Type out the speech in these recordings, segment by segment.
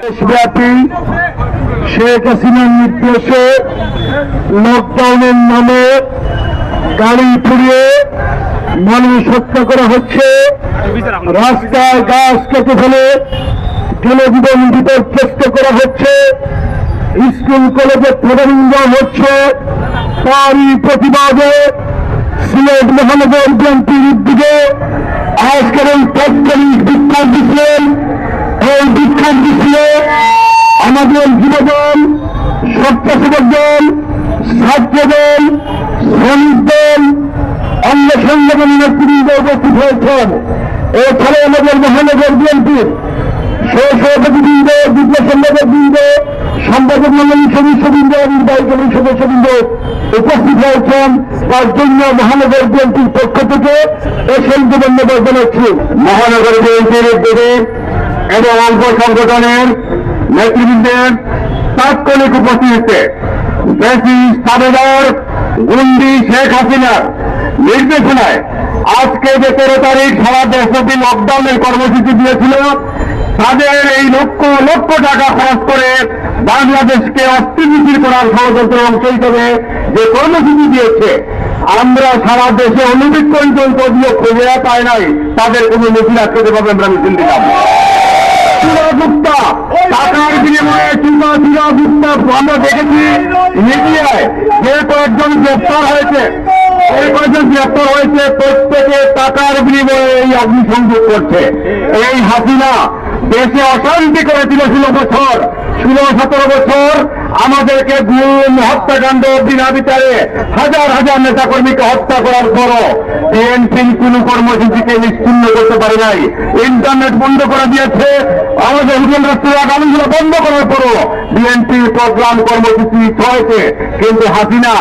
দেশব্যাপী শেখ হাসিনার নির্দেশে লকডাউনের নামে গাড়ি পুড়িয়ে মানুষ হত্যা করা হচ্ছে, রাস্তায় গাছ কেটে ফেলে জনজীবন বিপর্যস্ত করা হচ্ছে, স্কুল কলেজে প্রতিবন্ধ হচ্ছে। তারই প্রতিবাদে সিলেট মহানগর বিএনপির উদ্যোগে আজকের এই তাৎক্ষণিক বিক্ষোভ দিচ্ছেন। এই বিক্ষোভ মিছিলে আমাদের যুবদল, স্বেচ্ছাসেবক দল, ছাত্রদল, শ্রমিক দল, অন্য সংগঠনের নেতৃবৃন্দ উপস্থিত হয়েছেন। এছাড়া আমাদের মহানগর বিএনপির সহসভাপতিবৃন্দ, যুগ্ম সম্পাদকবৃন্দ, সম্পাদক মন্ডলীর সদস্যবৃন্দ, নির্বাহী কমিটির সদস্যবৃন্দ উপস্থিত হয়েছেন। তার জন্য মহানগর বিএনপির পক্ষ থেকে অসংখ্য ধন্যবাদ জানাচ্ছি। মহানগর বিএনপির উদ্যোগে এবং অল্প সংগঠনের নেতৃবৃন্দের তাৎক্ষণিক উপস্থিতিতে সাবেদার গুন্ডি শেখ হাসিনার নির্দেশনায় আজকে যে 13 তারিখ সারা দেশব্যাপী লকডাউনের কর্মসূচি দিয়েছিল, তাদের এই লক্ষ লক্ষ টাকা খরচ করে বাংলাদেশকে অস্থিতিশীল করার ষড়যন্ত্র অংশ হিসেবে যে কর্মসূচি দিয়েছে, আমরা সারা দেশে অনুবীক্ষণ যদিও খুঁজে পাই নাই, তাদের কোনো নথি রাখতে পারবে আমরা মিছিল দিলাম। টাকার বিনিময়ে আমরা দেখেছি মিডিয়ায় যে কয়েকজন গ্রেপ্তার হয়েছে, প্রত্যেকে টাকার বিনিময়ে এই অগ্নিসংযোগ করছে। এই হাসিনা দেশে অশান্তি করেছিল 16-17 বছর, আমাদেরকে গুম, হত্যাকাণ্ড, বিনা বিচারে হাজার হাজার নেতাকর্মীকে হত্যা করার পরও বিএনপি কোন কর্মসূচিকে নিশ্চিহ্ন করতে পারে নাই। ইন্টারনেট বন্ধ করে দিয়েছে, আমাদের হুজুর রাষ্ট্রীয় গাড়িগুলো বন্ধ করার পরও বিএনপির প্রোগ্রাম কর্মসূচি হয়েছে। কিন্তু হাসিনা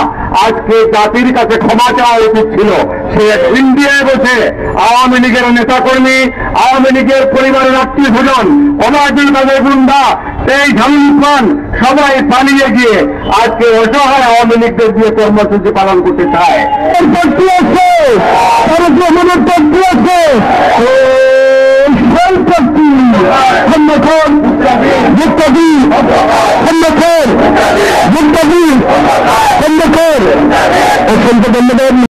আজকে জাতির কাছে ক্ষমা চাওয়া উচিত ছিল। সে ইন্ডিয়ায় বসে আওয়ামী লীগের নেতাকর্মী, আওয়ামী লীগের পরিবারের আত্মীয় স্বজন, অমায়িক তাদের গুন্ডা, এই ঝামিল খান সবাই পালিয়ে গিয়ে আজকে অসহায় আওয়ামী লীগদের দিয়ে কর্মসূচি পালন করতে চায়। অসংখ্য ধন্যবাদ।